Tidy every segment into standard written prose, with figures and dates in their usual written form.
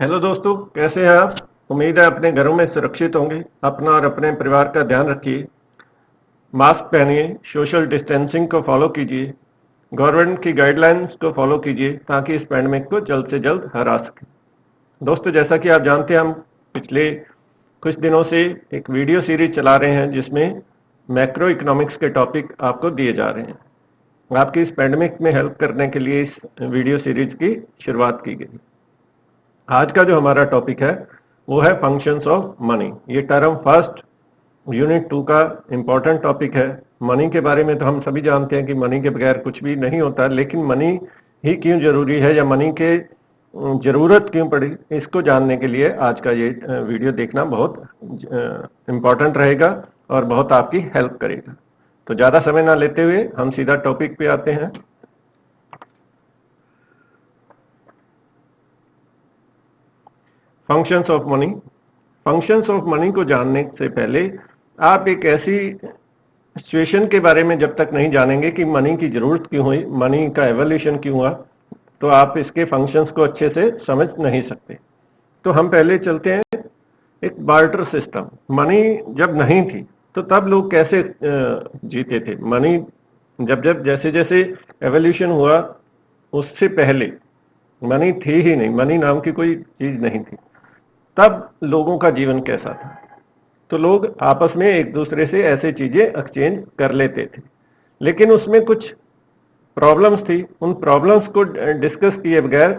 Hello दोस्तों, कैसे हैं आप। उम्मीद है अपने घरों में सुरक्षित होंगे। अपना और अपने परिवार का ध्यान रखिए। मास्क पहनिए, सोशल डिस्टेंसिंग को फॉलो कीजिए, गवर्नमेंट की गाइडलाइंस को फॉलो कीजिए ताकि इस पैंडेमिक को जल्द से जल्द हरा सकें। दोस्तों, जैसा कि आप जानते हैं, हम पिछले कुछ दिनों से एक वीडियो सीरीज चला रहे हैं जिसमें मैक्रो इकोनॉमिक्स के टॉपिक आपको दिए जा रहे हैं। आपकी इस पैंडेमिक में हेल्प करने के लिए इस वीडियो सीरीज की शुरुआत की गई। आज का जो हमारा टॉपिक है वो है फंक्शंस ऑफ मनी। ये टर्म फर्स्ट यूनिट 2 का इंपॉर्टेंट टॉपिक है। मनी के बारे में तो हम सभी जानते हैं कि मनी के बगैर कुछ भी नहीं होता, लेकिन मनी ही क्यों जरूरी है या मनी के जरूरत क्यों पड़ी, इसको जानने के लिए आज का ये वीडियो देखना बहुत इंपॉर्टेंट रहेगा और बहुत आपकी हेल्प करेगा। तो ज्यादा समय ना लेते हुए हम सीधा टॉपिक पे आते हैं। Functions of money. Functions of money को जानने से पहले आप एक ऐसी सिचुएशन के बारे में जब तक नहीं जानेंगे कि मनी की जरूरत क्यों हुई, मनी का एवोल्यूशन क्यों हुआ, तो आप इसके फंक्शंस को अच्छे से समझ नहीं सकते। तो हम पहले चलते हैं एक बार्टर सिस्टम। मनी जब नहीं थी तो तब लोग कैसे जीते थे। मनी जब जब जैसे जैसे एवोल्यूशन हुआ, उससे पहले मनी थी ही नहीं, मनी नाम की कोई चीज नहीं थी। तब लोगों का जीवन कैसा था? तो लोग आपस में एक दूसरे से ऐसे चीजें एक्सचेंज कर लेते थे, लेकिन उसमें कुछ प्रॉब्लम्स थी। उन प्रॉब्लम्स को डिस्कस किए बगैर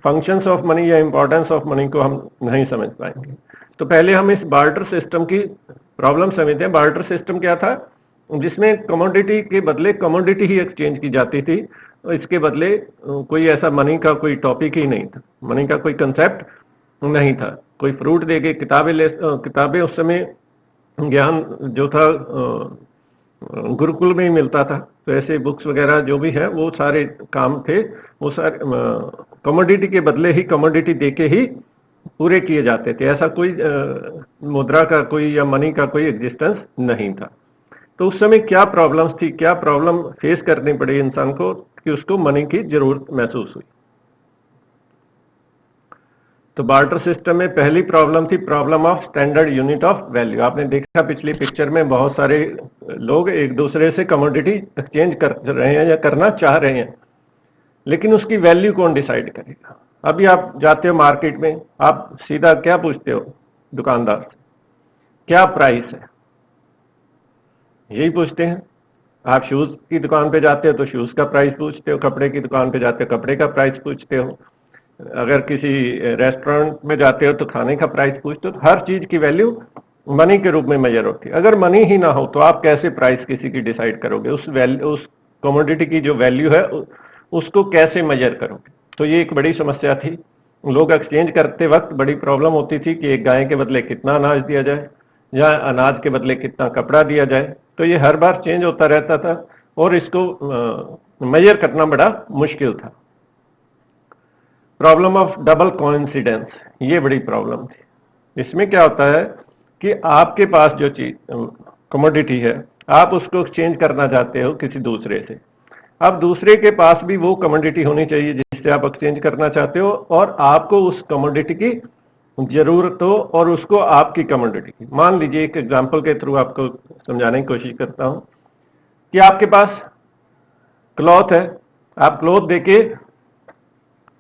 फंक्शंस ऑफ मनी या इंपॉर्टेंस ऑफ मनी को हम नहीं समझ पाएंगे। तो पहले हम इस बार्टर सिस्टम की प्रॉब्लम समझते हैं। बार्टर सिस्टम क्या था? जिसमें कमोडिटी के बदले कमोडिटी ही एक्सचेंज की जाती थी। इसके बदले कोई ऐसा मनी का कोई टॉपिक ही नहीं था, मनी का कोई कंसेप्ट नहीं था। कोई फ्रूट दे के किताबें उस समय ज्ञान जो था गुरुकुल में ही मिलता था। तो ऐसे बुक्स वगैरह जो भी है वो सारे काम थे, वो सारे कमोडिटी के बदले ही कमोडिटी देके ही पूरे किए जाते थे। ऐसा कोई मुद्रा का कोई या मनी का कोई एग्जिस्टेंस नहीं था। तो उस समय क्या प्रॉब्लम्स थी, क्या प्रॉब्लम फेस करनी पड़ी इंसान को कि उसको मनी की जरूरत महसूस हुई। तो बार्टर सिस्टम में पहली प्रॉब्लम थी problem of standard unit of value. आपने देखा पिछली पिक्चर में बहुत सारे लोग एक दूसरे से कमोडिटी एक्सचेंज कर रहे हैं या करना चाह रहे हैं, लेकिन उसकी वैल्यू कौन डिसाइड करेगा? अभी आप जाते हो मार्केट में, आप सीधा क्या पूछते हो दुकानदार से? क्या प्राइस है, यही पूछते हैं। आप शूज की दुकान पे जाते हो तो शूज का प्राइस पूछते हो, कपड़े की दुकान पे जाते हो कपड़े का प्राइस पूछते हो, अगर किसी रेस्टोरेंट में जाते हो तो खाने का प्राइस पूछते हो। तो हर चीज की वैल्यू मनी के रूप में मेजर होती है। अगर मनी ही ना हो तो आप कैसे प्राइस किसी की डिसाइड करोगे? उस कमोडिटी की जो वैल्यू है उसको कैसे मेजर करोगे? तो ये एक बड़ी समस्या थी। लोग एक्सचेंज करते वक्त बड़ी प्रॉब्लम होती थी कि एक गाय के बदले कितना अनाज दिया जाए या अनाज के बदले कितना कपड़ा दिया जाए। तो ये हर बार चेंज होता रहता था और इसको मेजर करना बड़ा मुश्किल था। प्रॉब्लम ऑफ डबल कोइंसिडेंस, ये बड़ी प्रॉब्लम थी। इसमें क्या होता है कि आपके पास जो चीज कमोडिटी है, आप उसको एक्सचेंज करना चाहते हो किसी दूसरे से। अब दूसरे के पास भी वो कमोडिटी होनी चाहिए जिससे आप एक्सचेंज करना चाहते हो, और आपको उस कमोडिटी की जरूरत हो और उसको आपकी कमोडिटी की। मान लीजिए, एक एग्जांपल के थ्रू आपको समझाने की कोशिश करता हूं कि आपके पास क्लॉथ है, आप क्लॉथ देके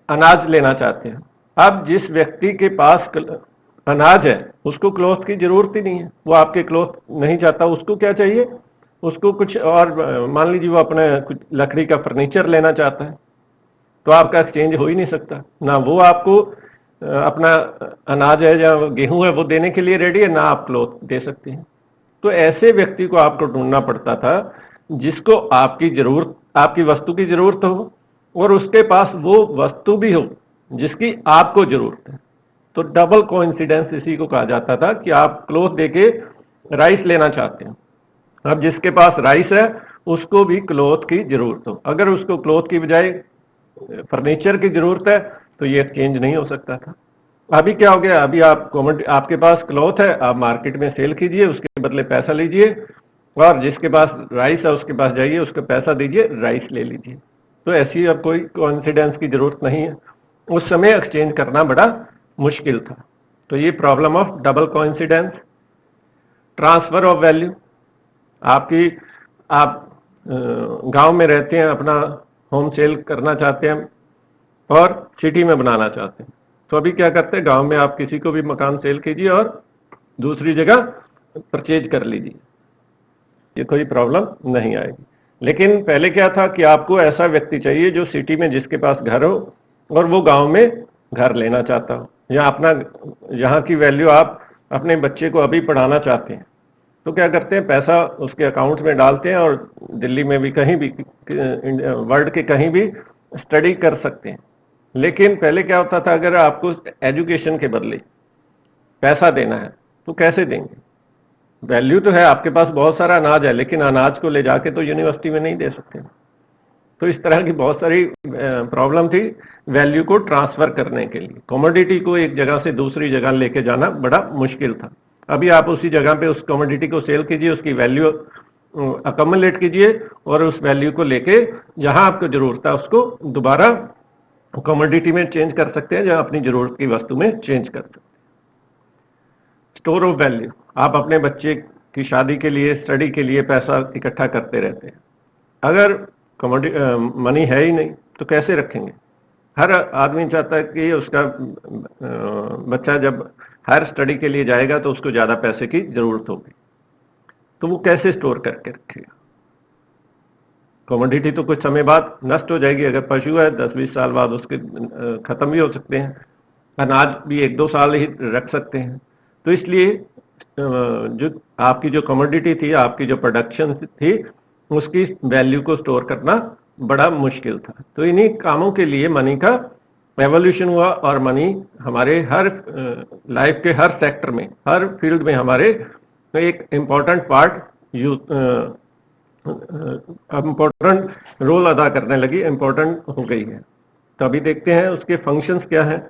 अनाज लेना चाहते हैं। अब जिस व्यक्ति के पास अनाज है उसको क्लॉथ की जरूरत ही नहीं है, वो आपके क्लॉथ नहीं चाहता। उसको क्या चाहिए? उसको कुछ और, मान लीजिए वो अपने कुछ लकड़ी का फर्नीचर लेना चाहता है, तो आपका एक्सचेंज हो ही नहीं सकता। ना वो आपको अपना अनाज है या गेहूं है वो देने के लिए रेडी है, ना आप क्लॉथ दे सकते हैं। तो ऐसे व्यक्ति को आपको ढूंढना पड़ता था जिसको आपकी जरूरत, आपकी वस्तु की जरूरत हो और उसके पास वो वस्तु भी हो जिसकी आपको जरूरत है। तो डबल कोइंसिडेंस इसी को कहा जाता था कि आप क्लॉथ देके राइस लेना चाहते हैं। अब जिसके पास राइस है उसको भी क्लॉथ की जरूरत हो, अगर उसको क्लॉथ की बजाय फर्नीचर की जरूरत है तो ये एक्सचेंज नहीं हो सकता था। अभी क्या हो गया? अभी आपके पास क्लॉथ है, आप मार्केट में सेल कीजिए, उसके बदले पैसा लीजिए, और जिसके पास राइस है उसके पास जाइए, उसको पैसा दीजिए, राइस ले लीजिए। तो ऐसी अब कोई कोइंसिडेंस की जरूरत नहीं है। उस समय एक्सचेंज करना बड़ा मुश्किल था। तो ये problem of double coincidence. Transfer of value, आप गांव में रहते हैं, अपना होम सेल करना चाहते हैं और सिटी में बनाना चाहते हैं, तो अभी क्या करते हैं, गांव में आप किसी को भी मकान सेल कीजिए और दूसरी जगह परचेज कर लीजिए, ये कोई प्रॉब्लम नहीं आएगी। लेकिन पहले क्या था कि आपको ऐसा व्यक्ति चाहिए जो सिटी में, जिसके पास घर हो और वो गांव में घर लेना चाहता हो, या अपना यहाँ की वैल्यू आप अपने बच्चे को अभी पढ़ाना चाहते हैं, तो क्या करते हैं, पैसा उसके अकाउंट में डालते हैं और दिल्ली में भी, कहीं भी, वर्ल्ड के कहीं भी स्टडी कर सकते हैं। लेकिन पहले क्या होता था, अगर आपको एजुकेशन के बदले पैसा देना है तो कैसे देंगे? वैल्यू तो है, आपके पास बहुत सारा अनाज है, लेकिन अनाज को ले जाके तो यूनिवर्सिटी में नहीं दे सकते। तो इस तरह की बहुत सारी प्रॉब्लम थी वैल्यू को ट्रांसफर करने के लिए। कमोडिटी को एक जगह से दूसरी जगह लेके जाना बड़ा मुश्किल था। अभी आप उसी जगह पे उस कमोडिटी को सेल कीजिए, उसकी वैल्यू अकमलेट कीजिए और उस वैल्यू को लेके जहां आपको जरूरत है उसको दोबारा कमोडिटी में चेंज कर सकते हैं, जहां अपनी जरूरत की वस्तु में चेंज कर सकते हैं। स्टोर ऑफ वैल्यू, आप अपने बच्चे की शादी के लिए, स्टडी के लिए पैसा इकट्ठा करते रहते हैं। अगर मनी है ही नहीं तो कैसे रखेंगे? हर आदमी चाहता है कि उसका बच्चा जब हायर स्टडी के लिए जाएगा तो उसको ज्यादा पैसे की जरूरत होगी, तो वो कैसे स्टोर करके रखेगा? कमोडिटी तो कुछ समय बाद नष्ट हो जाएगी। अगर पशु है 10-20 साल बाद उसके खत्म भी हो सकते हैं, अनाज भी 1-2 साल ही रख सकते हैं। तो इसलिए जो आपकी जो कमोडिटी थी, आपकी जो प्रोडक्शन थी, उसकी वैल्यू को स्टोर करना बड़ा मुश्किल था। तो इन्हीं कामों के लिए मनी का एवोल्यूशन हुआ और मनी हमारे हर लाइफ के हर सेक्टर में, हर फील्ड में हमारे एक इम्पोर्टेंट पार्ट, इम्पोर्टेंट रोल अदा करने लगी, इम्पोर्टेंट हो गई है। तो अभी देखते हैं उसके फंक्शंस क्या हैं।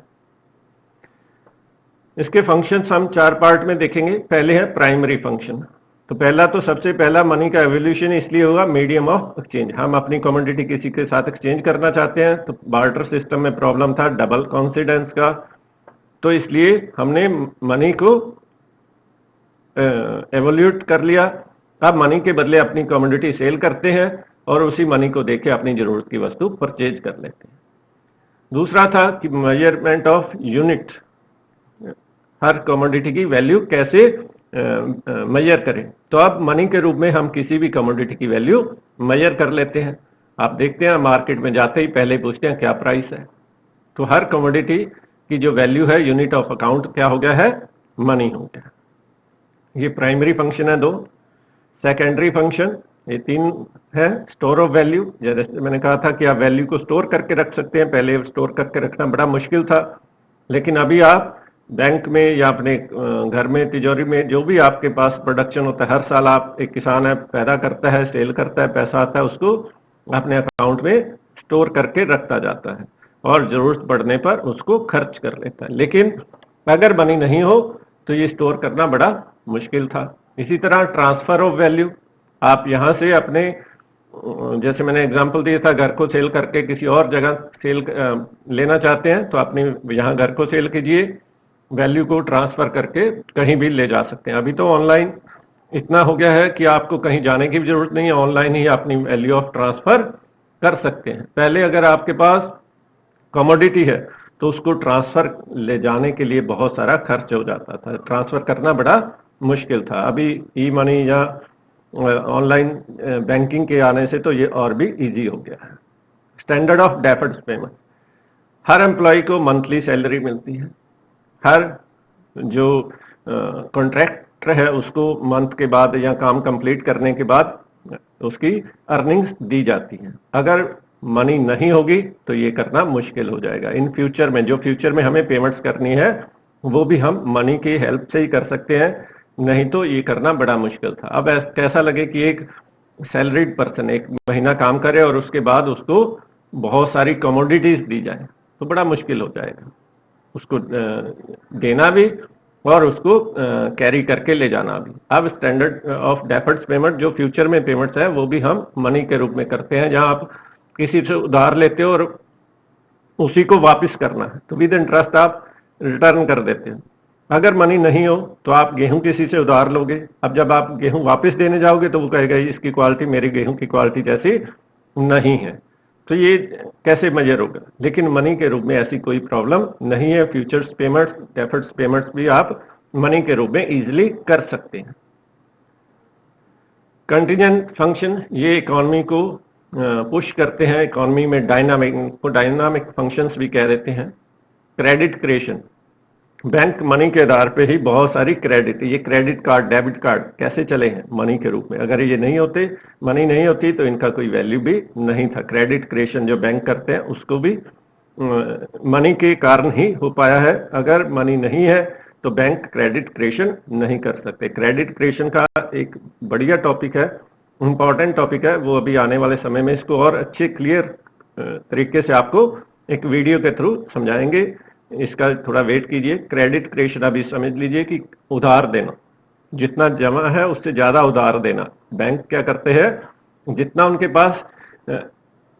इसके फंक्शंस हम 4 पार्ट में देखेंगे। पहले है प्राइमरी फंक्शन। तो पहला, तो सबसे पहला मनी का एवोल्यूशन इसलिए होगा मीडियम ऑफ एक्सचेंज। हम अपनी कमोडिटी किसी के साथ एक्सचेंज करना चाहते हैं, तो बार्टर सिस्टम में प्रॉब्लम था डबल कॉन्सिडेंस का, तो इसलिए हमने मनी को एवोल्यूट कर लिया। अब मनी के बदले अपनी कमोडिटी सेल करते हैं और उसी मनी को देके अपनी जरूरत की वस्तु परचेज कर लेते हैं। दूसरा था कि measurement of unit, her commodity की वैल्यू कैसे मेजर करें। तो अब मनी के रूप में हम किसी भी कमोडिटी की वैल्यू मेजर कर लेते हैं। आप देखते हैं मार्केट में जाते ही पहले पूछते हैं क्या प्राइस है। तो हर कमोडिटी की जो वैल्यू है, यूनिट ऑफ अकाउंट क्या हो गया है? मनी हो गया। ये प्राइमरी फंक्शन है 2। सेकेंडरी फंक्शन ये 3 है। स्टोर ऑफ वैल्यू, जैसे मैंने कहा था कि आप वैल्यू को स्टोर करके रख सकते हैं। पहले स्टोर करके रखना बड़ा मुश्किल था, लेकिन अभी आप बैंक में या अपने घर में, तिजोरी में, जो भी आपके पास प्रोडक्शन होता है, हर साल आप, एक किसान है, पैदा करता है, सेल करता है, पैसा आता है, उसको अपने अकाउंट में स्टोर करके रखता जाता है और जरूरत पड़ने पर उसको खर्च कर लेता है। लेकिन अगर मनी नहीं हो तो ये स्टोर करना बड़ा मुश्किल था। इसी तरह ट्रांसफर ऑफ वैल्यू, आप यहाँ से अपने, जैसे मैंने एग्जांपल दिया था, घर को सेल करके किसी और जगह सेल लेना चाहते हैं, तो अपनी यहाँ घर को सेल कीजिए, वैल्यू को ट्रांसफर करके कहीं भी ले जा सकते हैं। अभी तो ऑनलाइन इतना हो गया है कि आपको कहीं जाने की भी जरूरत नहीं है, ऑनलाइन ही अपनी वैल्यू ऑफ ट्रांसफर कर सकते हैं। पहले अगर आपके पास कमोडिटी है तो उसको ट्रांसफर ले जाने के लिए बहुत सारा खर्च हो जाता था, ट्रांसफर करना बड़ा मुश्किल था। अभी ई मनी या ऑनलाइन बैंकिंग के आने से तो ये और भी इजी हो गया है। स्टैंडर्ड ऑफ डेफर्ड पेमेंट, हर एम्प्लॉय को मंथली सैलरी मिलती है, हर जो कॉन्ट्रैक्टर है उसको मंथ के बाद या काम कंप्लीट करने के बाद उसकी अर्निंग्स दी जाती है। अगर मनी नहीं होगी तो ये करना मुश्किल हो जाएगा। इन फ्यूचर में, जो फ्यूचर में हमें पेमेंट्स करनी है, वो भी हम मनी की हेल्प से ही कर सकते हैं, नहीं तो ये करना बड़ा मुश्किल था। अब कैसा लगे कि एक सैलरीड पर्सन 1 महीना काम करे और उसके बाद उसको बहुत सारी कमोडिटीज दी जाए, तो बड़ा मुश्किल हो जाएगा उसको देना भी और उसको कैरी करके ले जाना भी। अब स्टैंडर्ड ऑफ डेफर्ड पेमेंट, जो फ्यूचर में पेमेंट्स है, वो भी हम मनी के रूप में करते हैं, जहां आप किसी से उधार लेते हो और उसी को वापस करना है, तो विद इंटरेस्ट आप रिटर्न कर देते हैं। अगर मनी नहीं हो तो आप गेहूं किसी से उधार लोगे, अब जब आप गेहूं वापस देने जाओगे तो वो कहेगा इसकी क्वालिटी मेरी गेहूं की क्वालिटी जैसी नहीं है, तो ये कैसे मेजर होगा। लेकिन मनी के रूप में ऐसी कोई प्रॉब्लम नहीं है। फ्यूचर्स पेमेंट्स, डेफर्ड्स पेमेंट्स भी आप मनी के रूप में इजीली कर सकते हैं। कंटीजेंट फंक्शन ये इकोनॉमी को पुश करते हैं, इकोनॉमी में डायनामिक फंक्शंस भी कह देते हैं। क्रेडिट क्रिएशन, बैंक मनी के आधार पे ही बहुत सारी क्रेडिट, ये क्रेडिट कार्ड, डेबिट कार्ड कैसे चले हैं मनी के रूप में। अगर ये नहीं होते, मनी नहीं होती तो इनका कोई वैल्यू भी नहीं था। क्रेडिट क्रिएशन जो बैंक करते हैं उसको भी मनी के कारण ही हो पाया है। अगर मनी नहीं है तो बैंक क्रेडिट क्रिएशन नहीं कर सकते। क्रेडिट क्रिएशन का एक बढ़िया टॉपिक है, इंपॉर्टेंट टॉपिक है, वो अभी आने वाले समय में इसको और अच्छे क्लियर तरीके से आपको एक वीडियो के थ्रू समझाएंगे। इसका थोड़ा वेट कीजिए। क्रेडिट क्रिएशन अभी समझ लीजिए कि उधार देना, जितना जमा है उससे ज्यादा उधार देना। बैंक क्या करते हैं, जितना उनके पास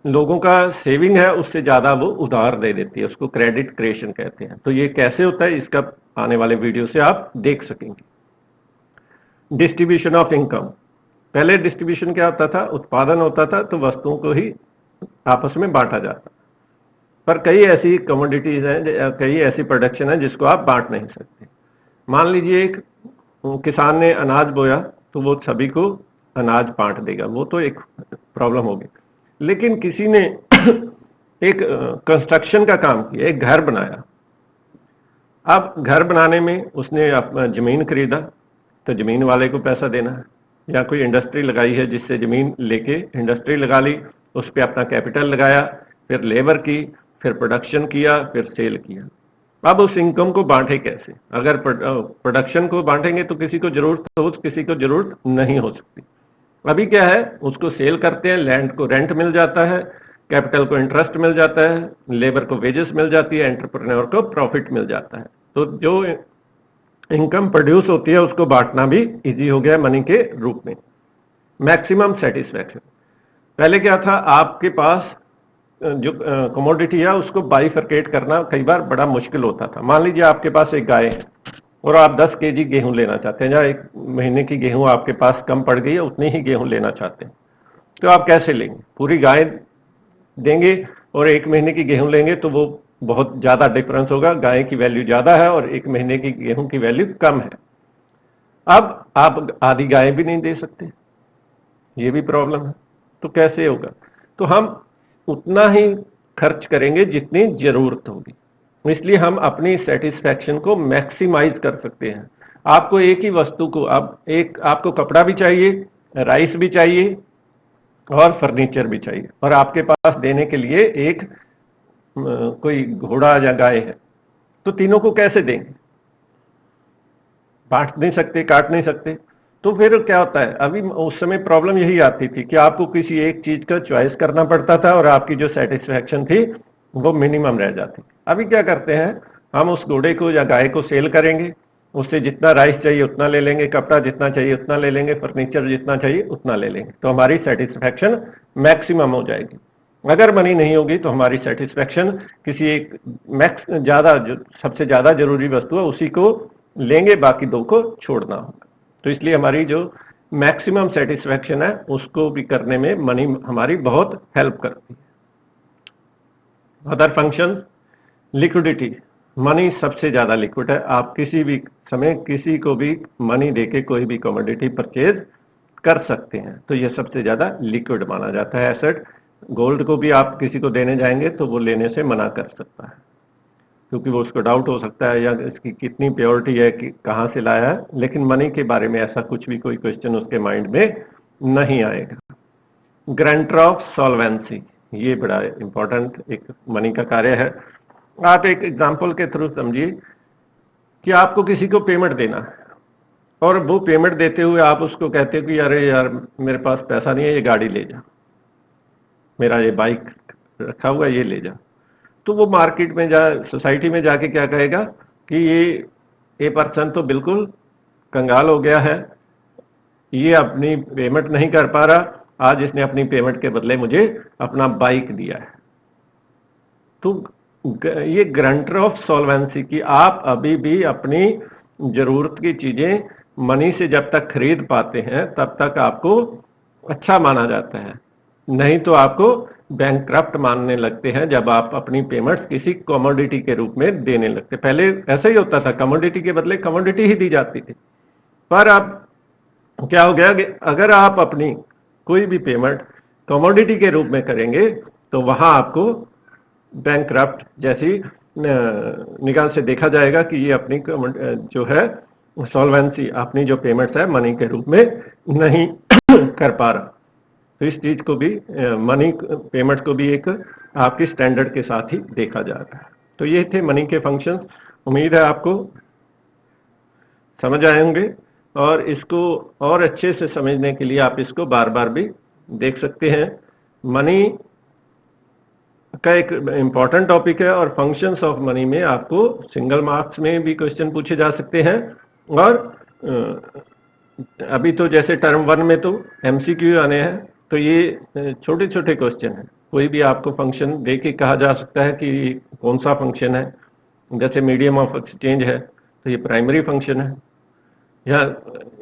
लोगों का सेविंग है उससे ज्यादा वो उधार दे देती है, उसको क्रेडिट क्रिएशन कहते हैं। तो ये कैसे होता है इसका आने वाले वीडियो से आप देख सकेंगे। डिस्ट्रीब्यूशन ऑफ इनकम, पहले डिस्ट्रीब्यूशन क्या होता था, उत्पादन होता था तो वस्तुओं को ही आपस में बांटा जाता, पर कई ऐसी कमोडिटीज हैं, कई ऐसी प्रोडक्शन है जिसको आप बांट नहीं सकते। मान लीजिए एक किसान ने अनाज बोया तो वो सभी को अनाज बांट देगा, वो तो एक प्रॉब्लम होगी। लेकिन किसी ने एक कंस्ट्रक्शन का काम किया, एक घर बनाया, अब घर बनाने में उसने अपना जमीन खरीदा तो जमीन वाले को पैसा देना है, या कोई इंडस्ट्री लगाई है जिससे जमीन लेके इंडस्ट्री लगा ली, उस पर अपना कैपिटल लगाया, फिर लेबर की, फिर प्रोडक्शन किया, फिर सेल किया। अब उस इनकम को बांटे कैसे। अगर प्रोडक्शन को बांटेंगे तो किसी को जरूरत हो, किसी को जरूरत नहीं हो सकती। अभी क्या है, उसको सेल करते हैं, लैंड को रेंट मिल जाता है, कैपिटल को इंटरेस्ट मिल जाता है, लेबर को वेजेस मिल जाती है, एंटरप्रेन्योर को प्रॉफिट मिल जाता है। तो जो इनकम प्रोड्यूस होती है उसको बांटना भी इजी हो गया मनी के रूप में। मैक्सिमम सेटिस्फैक्शन, पहले क्या था, आपके पास जो कमोडिटी है उसको बाइफरकेट करना कई बार बड़ा मुश्किल होता था। मान लीजिए आपके पास एक गाय है और आप 10 केजी गेहूं लेना चाहते हैं, या एक महीने की गेहूं आपके पास कम पड़ गई है, उतनी ही गेहूं लेना चाहते हैं, तो आप कैसे लेंगे। पूरी गाय देंगे और एक महीने की गेहूं लेंगे तो वो बहुत ज्यादा डिफरेंस होगा, गाय की वैल्यू ज्यादा है और एक महीने की गेहूं की वैल्यू कम है। अब आप आधी गाय भी नहीं दे सकते, ये भी प्रॉब्लम है, तो कैसे होगा। तो हम उतना ही खर्च करेंगे जितनी जरूरत होगी, इसलिए हम अपनी सेटिस्फैक्शन को मैक्सिमाइज कर सकते हैं। आपको एक ही वस्तु को, अब एक आपको कपड़ा भी चाहिए, राइस भी चाहिए और फर्नीचर भी चाहिए, और आपके पास देने के लिए एक कोई घोड़ा या गाय है, तो तीनों को कैसे देंगे, बांट नहीं सकते, काट नहीं सकते। तो फिर क्या होता है, अभी उस समय प्रॉब्लम यही आती थी कि आपको किसी एक चीज का चॉइस करना पड़ता था और आपकी जो सेटिस्फैक्शन थी वो मिनिमम रह जाती। अभी क्या करते हैं, हम उस घोड़े को या गाय को सेल करेंगे, उससे जितना राइस चाहिए उतना ले लेंगे, कपड़ा जितना चाहिए उतना ले लेंगे, फर्नीचर जितना चाहिए उतना ले लेंगे, तो हमारी सेटिस्फैक्शन मैक्सिमम हो जाएगी। अगर मनी नहीं होगी तो हमारी सेटिस्फैक्शन किसी एक ज्यादा, जो सबसे ज्यादा जरूरी वस्तु है उसी को लेंगे, बाकी दो को छोड़ना होगा। तो इसलिए हमारी जो मैक्सिमम सेटिस्फैक्शन है उसको भी करने में मनी हमारी बहुत हेल्प करती है। अदर फंक्शन, लिक्विडिटी, मनी सबसे ज्यादा लिक्विड है। आप किसी भी समय किसी को भी मनी देके कोई भी कमोडिटी परचेज कर सकते हैं, तो यह सबसे ज्यादा लिक्विड माना जाता है एसेट। गोल्ड को भी आप किसी को देने जाएंगे तो वो लेने से मना कर सकता है, क्योंकि वो उसको डाउट हो सकता है या इसकी कितनी प्योरिटी है, कि कहाँ से लाया है। लेकिन मनी के बारे में ऐसा कुछ भी कोई क्वेश्चन उसके माइंड में नहीं आएगा। गारंटर ऑफ सॉल्वेंसी, ये बड़ा इंपॉर्टेंट एक मनी का कार्य है। आप एक एग्जांपल के थ्रू समझिए कि आपको किसी को पेमेंट देना है और वो पेमेंट देते हुए आप उसको कहते हो कि अरे यार मेरे पास पैसा नहीं है, ये गाड़ी ले जा, मेरा ये बाइक रखा हुआ है ये ले जा। तो वो मार्केट में सोसाइटी में जाके क्या कहेगा कि ये पर्सन तो बिल्कुल कंगाल हो गया है, ये अपनी पेमेंट नहीं कर पा रहा, आज इसने अपनी पेमेंट के बदले मुझे अपना बाइक दिया है। तो ये ग्रंटर ऑफ सॉल्वेंसी की आप अभी भी अपनी जरूरत की चीजें मनी से जब तक खरीद पाते हैं तब तक आपको अच्छा माना जाता है, नहीं तो आपको बैंकक्रप्ट मानने लगते हैं जब आप अपनी पेमेंट्स किसी कमोडिटी के रूप में देने लगते। पहले ऐसा ही होता था, कमोडिटी के बदले कमोडिटी ही दी जाती थी। पर अब क्या हो गया कि अगर आप अपनी कोई भी पेमेंट कमोडिटी के रूप में करेंगे तो वहां आपको बैंकक्रप्ट जैसी निगाह से देखा जाएगा कि ये अपनी जो है सॉल्वेंसी, अपनी जो पेमेंट्स है मनी के रूप में नहीं कर पा रहा। तो इस चीज को भी मनी पेमेंट को भी एक आपकी स्टैंडर्ड के साथ ही देखा जा रहा है। तो ये थे मनी के फंक्शंस। उम्मीद है आपको समझ आए होंगे, और इसको और अच्छे से समझने के लिए आप इसको बार बार भी देख सकते हैं। मनी का एक इंपॉर्टेंट टॉपिक है और फंक्शंस ऑफ मनी में आपको सिंगल मार्क्स में भी क्वेश्चन पूछे जा सकते हैं, और अभी तो जैसे टर्म 1 में तो एमसीक्यू आने हैं, तो ये छोटे छोटे क्वेश्चन हैं। कोई भी आपको फंक्शन दे के कहा जा सकता है कि कौन सा फंक्शन है, जैसे मीडियम ऑफ एक्सचेंज है तो ये प्राइमरी फंक्शन है, या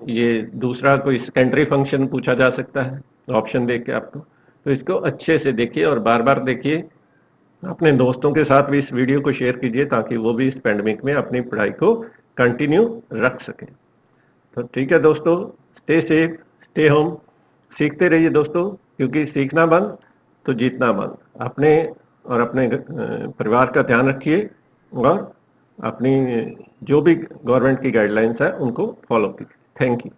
ये दूसरा कोई सेकेंडरी फंक्शन पूछा जा सकता है ऑप्शन दे के आपको। तो इसको अच्छे से देखिए और बार बार देखिए। अपने दोस्तों के साथ भी इस वीडियो को शेयर कीजिए ताकि वो भी इस पैंडेमिक में अपनी पढ़ाई को कंटिन्यू रख सके। तो ठीक है दोस्तों, स्टे सेफ, स्टे होम, सीखते रहिए दोस्तों, क्योंकि सीखना बंद तो जीतना बंद। अपने और अपने परिवार का ध्यान रखिए और अपनी जो भी गवर्नमेंट की गाइडलाइंस है उनको फॉलो कीजिए। Thank you.